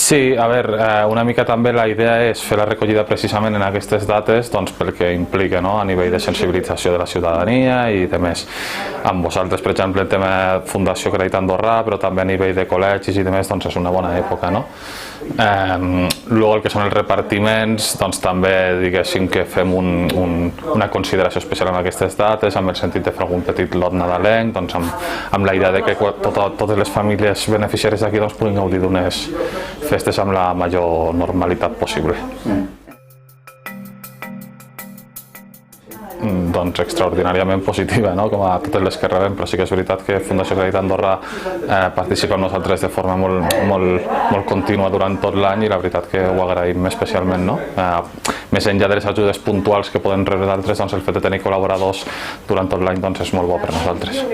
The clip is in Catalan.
Sí, a veure, una mica també la idea és fer la recollida precisament en aquestes dates pel que implica a nivell de sensibilització de la ciutadania i de més. Amb vosaltres, per exemple, el tema Fundació Crèdit Andorrà, però també a nivell de col·legis i de més, és una bona època. Luego el que són els repartiments, també diguéssim que fem una consideració especial en aquestes dates, amb el sentit de fer algun petit lot nadalenc, amb la idea de que totes les famílies beneficiàries d'aquí puguin gaudir d'unes festes amb la major normalitat possible. Doncs extraordinàriament positiva, com a totes les que rebem, però sí que és veritat que Fundació Crèdit Andorrà participa amb nosaltres de forma molt contínua durant tot l'any i la veritat que ho agraïm especialment. Més enllà de les ajudes puntuals que poden rebre d'altres, el fet de tenir col·laboradors durant tot l'any és molt bo per nosaltres.